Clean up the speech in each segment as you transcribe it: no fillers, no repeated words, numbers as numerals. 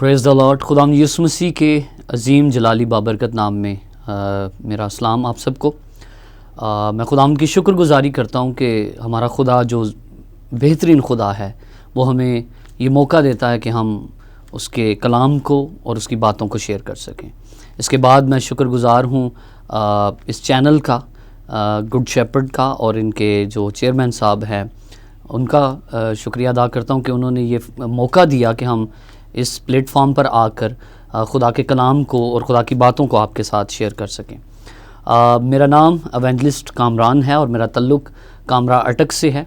Praise the Lord. खुदाम यीशु मसीह के अज़ीम जलाली बाबरकत नाम में मेरा सलाम आप सबको। मैं खुदाम की शुक्रगुज़ारी करता हूँ कि हमारा खुदा जो बेहतरीन खुदा है वो हमें ये मौका देता है कि हम उसके कलाम को और उसकी बातों को शेयर कर सकें। इसके बाद मैं शुक्रगुज़ार हूँ इस चैनल का, गुड शेपर्ड का, और इनके जो चेयरमैन साहब हैं उनका शुक्रिया अदा करता हूँ कि उन्होंने ये मौका दिया कि हम इस प्लेटफॉर्म पर आकर खुदा के कलाम को और खुदा की बातों को आपके साथ शेयर कर सकें। मेरा नाम एवेंजलिस्ट कामरान है और मेरा ताल्लुक़ कामरा अटक से है,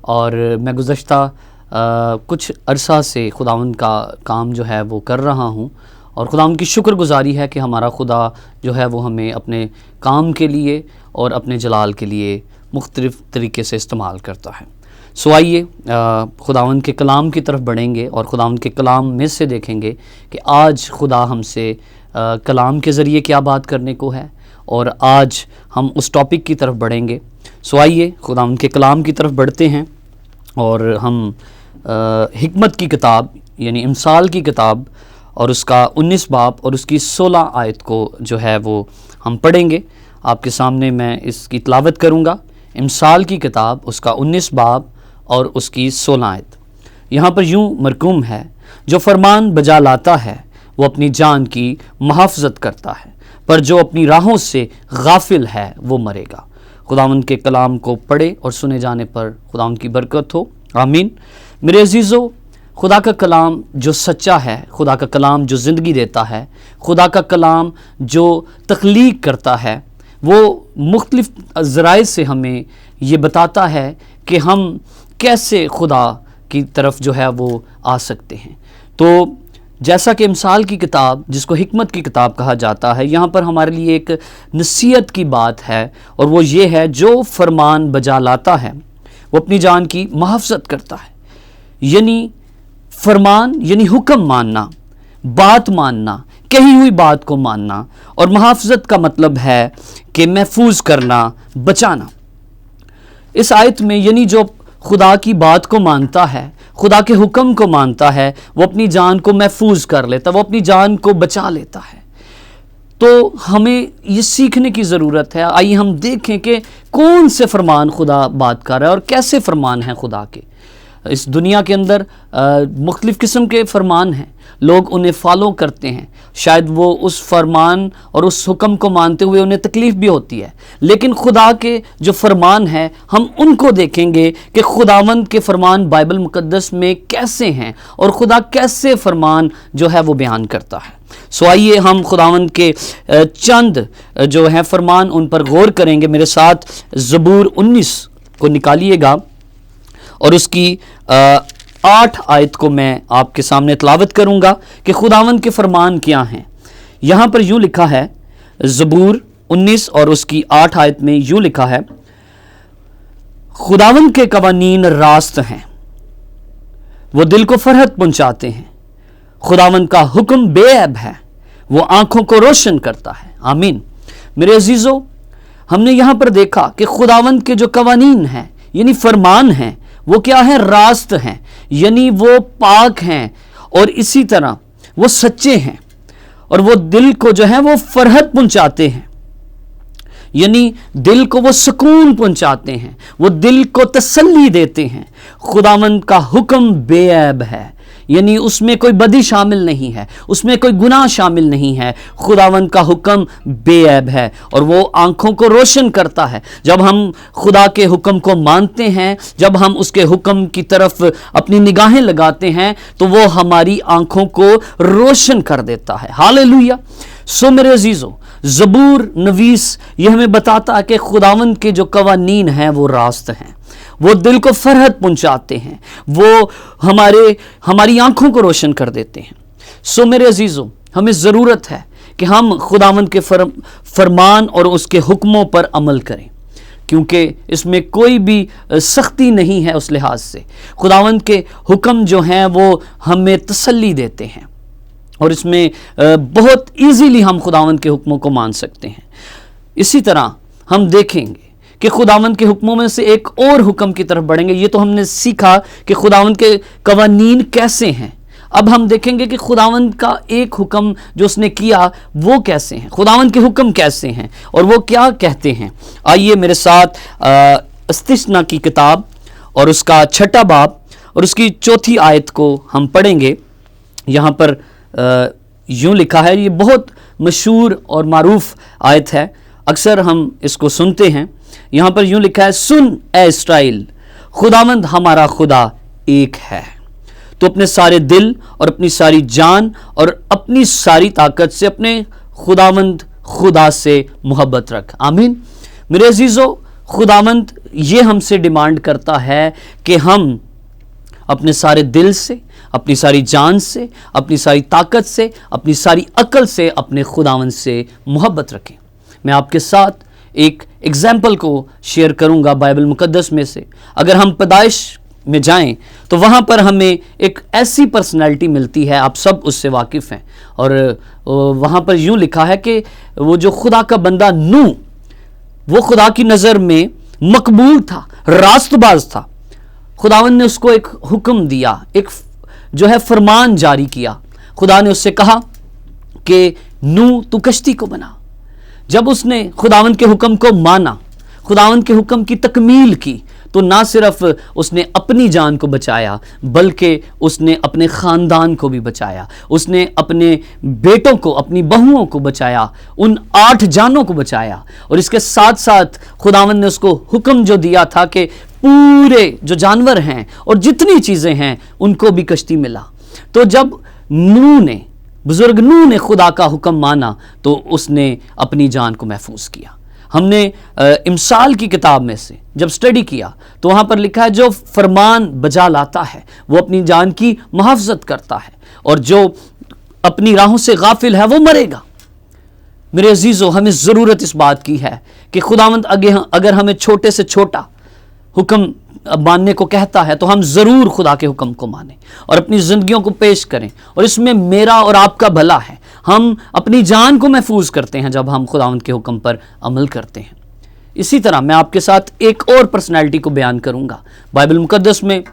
और मैं गुज़श्ता कुछ अरसा से खुदावंद का काम जो है वो कर रहा हूँ, और खुदावंद की शुक्रगुज़ारी है कि हमारा खुदा जो है वो हमें अपने काम के लिए और अपने जलाल के लिए मुख्तलिफ़ तरीके से इस्तेमाल करता है। सो आइए खुदावंद के कलाम की तरफ बढ़ेंगे और खुदावंद के कलाम में से देखेंगे कि आज खुदा हमसे कलाम के ज़रिए क्या बात करने को है, और आज हम उस टॉपिक की तरफ बढ़ेंगे। सो आइए खुदावंद के कलाम की तरफ बढ़ते हैं और हम हिकमत की किताब यानी इमसाल की किताब और उसका 19 बाब और उसकी 16 आयत को जो है वो हम पढ़ेंगे। आपके सामने मैं इसकी तिलावत करूँगा। इमसाल की किताब उसका 19 बाब और उसकी 16 आयत। यहाँ पर यूँ मरकूम है, जो फरमान बजा लाता है वो अपनी जान की मुहाफ़ज़त करता है, पर जो अपनी राहों से गाफिल है वो मरेगा। खुदावंद के कलाम को पढ़े और सुने जाने पर खुदावंद की बरकत हो, आमीन। मेरे अजीज़ों, खुदा का कलाम जो सच्चा है, खुदा का कलाम जो ज़िंदगी देता है, खुदा का कलाम जो तख्लीक करता है, वो मुख्तलिफ़ ज़राए से हमें ये बताता है कि हम कैसे खुदा की तरफ जो है वो आ सकते हैं। तो जैसा कि इमसाल की किताब जिसको हिकमत की किताब कहा जाता है, यहाँ पर हमारे लिए एक नसीहत की बात है, और वो ये है, जो फरमान बजा लाता है वो अपनी जान की मुहाफ़ज़त करता है। यानी फरमान यानी हुक्म मानना, बात मानना, कही हुई बात को मानना, और मुहाफ़ज़त का मतलब है कि महफूज करना, बचाना। इस आयत में यानी जो खुदा की बात को मानता है, खुदा के हुक्म को मानता है, वो अपनी जान को महफूज कर लेता है, वो अपनी जान को बचा लेता है। तो हमें ये सीखने की ज़रूरत है। आइए हम देखें कि कौन से फरमान खुदा बात कर रहा है और कैसे फरमान हैं खुदा के। इस दुनिया के अंदर मुख्तलिफ़ किस्म के फ़रमान हैं, लोग उन्हें फॉलो करते हैं। शायद वो उस फरमान और उस हुक्म को मानते हुए उन्हें तकलीफ़ भी होती है, लेकिन खुदा के जो फरमान हैं हम उनको देखेंगे कि खुदावंद के फरमान बाइबल मुक़द्दस में कैसे हैं और खुदा कैसे फरमान जो है वो बयान करता है। सो आइए हम खुदावंद के चंद जो हैं फरमान उन पर गौर करेंगे। मेरे साथ ज़बूर 19 को निकालिएगा और उसकी 8 आयत को मैं आपके सामने तिलावत करूंगा कि खुदावंद के फरमान क्या हैं। यहाँ पर यूँ लिखा है, ज़बूर 19 और उसकी 8 आयत में यूँ लिखा है, खुदावंद के कवानीन रास्त हैं, वो दिल को फरहत पहुंचाते हैं। खुदावंद का हुक्म बेऐब है, वो आंखों को रोशन करता है, आमीन। मेरे अजीज़ों, हमने यहाँ पर देखा कि खुदावंद के जो कवानीन हैं यानी फरमान हैं वो क्या है? रास्त हैं, यानी वो पाक हैं, और इसी तरह वो सच्चे हैं, और वो दिल को जो है वो फरहत पहुंचाते हैं, यानी दिल को वो सुकून पहुंचाते हैं, वो दिल को तसल्ली देते हैं। खुदावंद का हुक्म बेऐब है, यानी उसमें कोई बदी शामिल नहीं है, उसमें कोई गुनाह शामिल नहीं है। खुदावंद का हुक्म बेऐब है और वो आंखों को रोशन करता है। जब हम खुदा के हुक्म को मानते हैं, जब हम उसके हुक्म की तरफ अपनी निगाहें लगाते हैं, तो वो हमारी आंखों को रोशन कर देता है। हालेलुया। सो मेरे अजीज़ों, ज़बूर नवीस यह हमें बताता है कि खुदावंद के जो कवानीन हैं वो रास्त हैं, वो दिल को फरहत पहुंचाते हैं, वो हमारी आंखों को रोशन कर देते हैं। सो मेरे अजीज़ों, हमें ज़रूरत है कि हम खुदावंद के फरमान और उसके हुक्मों पर अमल करें, क्योंकि इसमें कोई भी सख्ती नहीं है। उस लिहाज से खुदावंद के हुक्म जो हैं वो हमें तसल्ली देते हैं, और इसमें बहुत ईजीली हम खुदावंद के हुक्मों को मान सकते हैं। इसी तरह हम देखेंगे कि खुदावंद के हुक्मों में से एक और हुक्म की तरफ बढ़ेंगे। ये तो हमने सीखा कि खुदावंद के कवानीन कैसे हैं, अब हम देखेंगे कि खुदावंद का एक हुक्म जो उसने किया वो कैसे हैं, खुदावंद के हुक्म कैसे हैं और वो क्या कहते हैं। आइए मेरे साथ इस्तिस्ना की किताब और उसका 6 बाब और उसकी 4 आयत को हम पढ़ेंगे। यहाँ पर यूँ लिखा है, ये बहुत मशहूर और मारूफ आयत है, अक्सर हम इसको सुनते हैं। यहाँ पर यूँ लिखा है, सुन ए इस्राएल, खुदावंद हमारा खुदा एक है। तो अपने सारे दिल और अपनी सारी जान और अपनी सारी ताकत से अपने खुदावंद खुदा से मोहब्बत रख। आमीन। मेरे अजीज़ों, खुदावंद ये हमसे डिमांड करता है कि हम अपने सारे दिल से, अपनी सारी जान से, अपनी सारी ताकत से, अपनी सारी अकल से अपने खुदावंद से मोहब्बत रखें। मैं आपके साथ एक एग्जाम्पल को शेयर करूंगा बाइबल मुकद्दस में से। अगर हम पैदाइश में जाएं तो वहाँ पर हमें एक ऐसी पर्सनैलिटी मिलती है, आप सब उससे वाकिफ़ हैं, और वहाँ पर यूँ लिखा है कि वो जो खुदा का बंदा नूह, वो खुदा की नज़र में मकबूल था, रास्तबाज था। खुदावंद ने उसको एक हुक्म दिया, एक जो है फरमान जारी किया। खुदा ने उससे कहा कि नूह तू कश्ती को बना। जब उसने खुदावंद के हुक्म को माना, खुदावंद के हुक्म की तकमील की, तो ना सिर्फ उसने अपनी जान को बचाया बल्कि उसने अपने ख़ानदान को भी बचाया, उसने अपने बेटों को, अपनी बहुओं को बचाया, उन 8 जानों को बचाया। और इसके साथ साथ खुदावंद ने उसको हुक्म जो दिया था कि पूरे जो जानवर हैं और जितनी चीज़ें हैं उनको भी कश्ती मिला। तो जब नूह ने, बुजुर्ग नूह ने खुदा का हुक्म माना तो उसने अपनी जान को महफूज किया। हमने इमसाल की किताब में से जब स्टडी किया तो वहाँ पर लिखा है, जो फरमान बजा लाता है वो अपनी जान की मुहाफ़ज़त करता है, और जो अपनी राहों से गाफिल है वो मरेगा। मेरे अजीज़ों, हमें ज़रूरत इस बात की है कि खुदावंद अगर हमें छोटे से छोटा हुक्म मानने को कहता है तो हम ज़रूर खुदा के हुक्म को मानें और अपनी ज़िंदगियों को पेश करें, और इसमें मेरा और आपका भला है। हम अपनी जान को महफूज करते हैं जब हम खुदावंद के हुक्म पर अमल करते हैं। इसी तरह मैं आपके साथ एक और पर्सनैलिटी को बयान करूँगा। बाइबल मुकद्दस में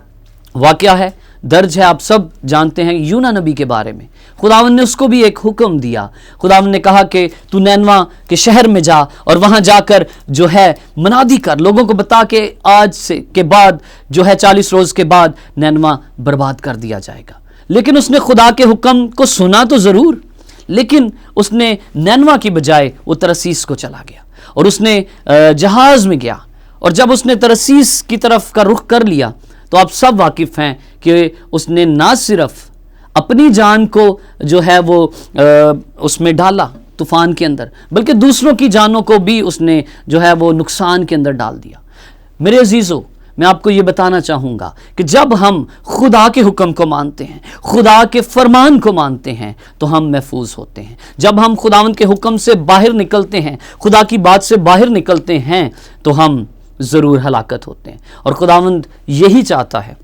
वाक़या है, दर्ज है, आप सब जानते हैं यूना नबी के बारे में। खुदावंद ने उसको भी एक हुक्म दिया। खुदावंद ने कहा कि तू नैनवा के शहर में जा और वहाँ जाकर जो है मनादी कर, लोगों को बता के आज से के बाद जो है 40 रोज़ के बाद नैनवा बर्बाद कर दिया जाएगा। लेकिन उसने खुदा के हुक्म को सुना तो ज़रूर, लेकिन उसने नैनवा की बजाय वो तरसीस को चला गया और उसने जहाज़ में गया। और जब उसने तरसीस की तरफ का रुख कर लिया तो आप सब वाकिफ़ हैं कि उसने ना सिर्फ अपनी जान को जो है वो उसमें डाला तूफ़ान के अंदर, बल्कि दूसरों की जानों को भी उसने जो है वो नुकसान के अंदर डाल दिया। मेरे अजीज़ों, मैं आपको ये बताना चाहूँगा कि जब हम खुदा के हुक्म को मानते हैं, खुदा के फरमान को मानते हैं, तो हम महफूज होते हैं। जब हम खुदावंद के हुक्म से बाहर निकलते हैं, खुदा की बात से बाहर निकलते हैं, तो हम ज़रूर हलाकत होते हैं। और खुदावंद यही चाहता है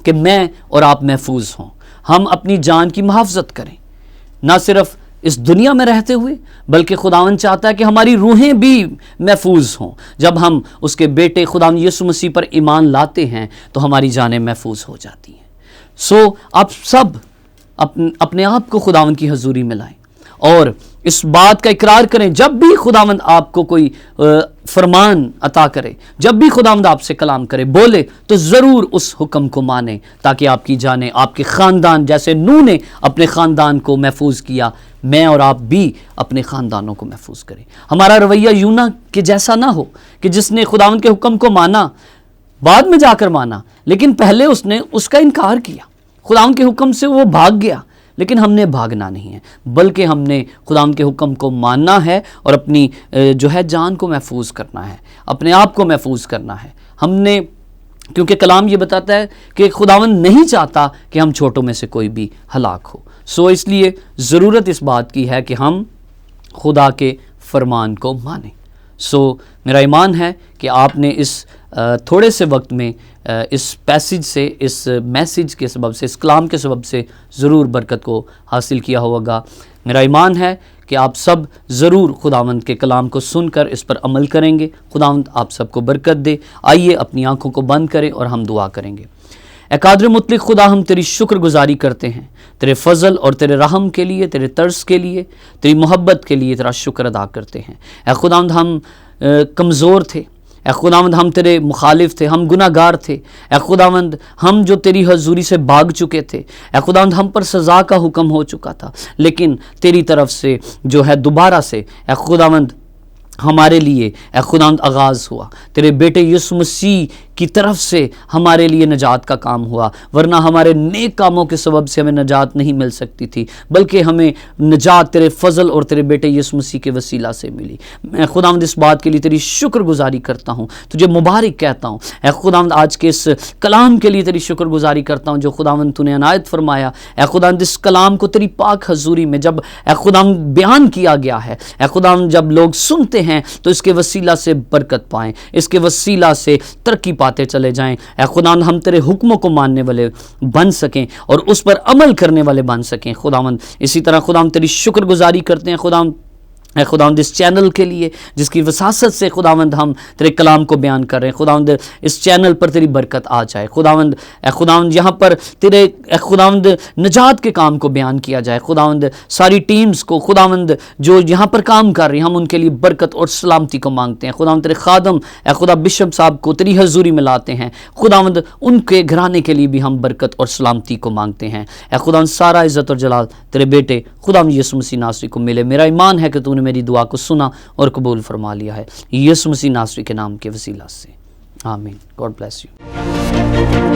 कि मैं और आप महफूज हों, हम अपनी जान की मुहाफ़ज़त करें, ना सिर्फ इस दुनिया में रहते हुए, बल्कि खुदावंद चाहता है कि हमारी रूहें भी महफूज हों। जब हम उसके बेटे खुदावंद यीशु मसीह पर ईमान लाते हैं तो हमारी जानें महफूज हो जाती हैं। सो आप सब अपने आप को खुदावंद की हजूरी में लाएं और इस बात का इकरार करें, जब भी खुदावंद आपको कोई फरमान अता करे, जब भी खुदावंद आपसे कलाम करे, बोले, तो ज़रूर उस हुक्म को माने, ताकि आपकी जाने, आपके ख़ानदान, जैसे नूह ने अपने ख़ानदान को महफूज किया, मैं और आप भी अपने ख़ानदानों को महफूज करें। हमारा रवैया यूना के जैसा ना हो कि जिसने खुदावंद के हुक्म को माना, बाद में जाकर माना, लेकिन पहले उसने उसका इनकार किया, खुदावंद के हुक्म से वो भाग गया। लेकिन हमने भागना नहीं है, बल्कि हमने खुदावंद के हुक्म को मानना है और अपनी जो है जान को महफूज करना है, अपने आप को महफूज करना है। हमने, क्योंकि कलाम ये बताता है कि खुदावंद नहीं चाहता कि हम छोटों में से कोई भी हलाक हो। सो इसलिए ज़रूरत इस बात की है कि हम खुदा के फरमान को मानें। सो मेरा ईमान है कि आपने इस थोड़े से वक्त में इस पैसेज से, इस मैसेज के सबब से, इस कलाम के सबब से ज़रूर बरकत को हासिल किया होगा। मेरा ईमान है कि आप सब ज़रूर खुदावंद के कलाम को सुनकर इस पर अमल करेंगे। खुदावंद आप सबको बरकत दे। आइए अपनी आंखों को बंद करें और हम दुआ करेंगे। ए कादिर मुतलक खुदा, हम तेरी शुक्रगुजारी करते हैं तेरे फजल और तेरे रहम के लिए, तेरे तरस के लिए, तेरी मोहब्बत के लिए तेरा शुक्र अदा करते हैं। ए खुदावंद हम कमज़ोर थे, ए खुदावंद हम तेरे मुखालिफ थे, हम गुनाहगार थे। ए खुदावंद हम जो तेरी हजूरी से भाग चुके थे, ए खुदावंद हम पर सज़ा का हुक्म हो चुका था, लेकिन तेरी तरफ से जो है दोबारा से ए खुदावंद हमारे लिए ए खुदावंद आगाज़ हुआ, तेरे बेटे यीशु मसीह की तरफ से हमारे लिए नजात का काम हुआ। वरना हमारे नेक कामों के सबब से हमें नजात नहीं मिल सकती थी, बल्कि हमें नजात तेरे फजल और तेरे बेटे यीशु मसीह के वसीला से मिली। मैं खुदावंद इस बात के लिए तेरी शुक्रगुजारी करता हूँ, तुझे मुबारक कहता हूँ। ए खुदावंद आज के इस कलाम के लिए तेरी शुक्रगुजारी करता हूँ जो खुदावंद तूने अनायत फरमाया। ए खुदावंद इस कलाम को तेरी पाक हजूरी में जब ए खुदावंद बयान किया गया है, ए खुदावंद जब लोग सुनते हैं तो इसके वसीला से बरकत पाएँ, इसके वसीला से तरक्की पाते चले जाएं। ऐ खुदावंद हम तेरे हुक्मों को मानने वाले बन सकें और उस पर अमल करने वाले बन सकें। खुदावंद इसी तरह खुदावंद तेरी शुक्रगुजारी करते हैं खुदावंद इस चैनल के लिए जिसकी वसासत से खुदावंद हम तेरे कलाम को बयान कर रहे हैं। खुदावंद इस चैनल पर तेरी बरकत आ जाए। खुदावंद यहाँ पर तेरे खुदावंद नजात के काम को बयान किया जाए। खुदावंद सारी टीम्स को खुदावंद जो यहाँ पर काम कर रही हैं हम उनके लिए बरकत और सलामती को मांगते हैं। खुदावंद तेरे खादम खुदा बिशप साहब को तेरी हजूरी में लाते हैं। खुदावंद उनके घराने के लिए भी हम बरकत और सलामती को मांगते हैं। खुदावंद सारा इज़्ज़त और जलाल तेरे बेटे खुदावंद यीशु मसीह नासरी को मिले। मेरा ईमान है कि तूने मेरी दुआ को सुना और कबूल फरमा लिया है, यीशु मसीह नासरी के नाम के वसीला से, आमीन। God bless you.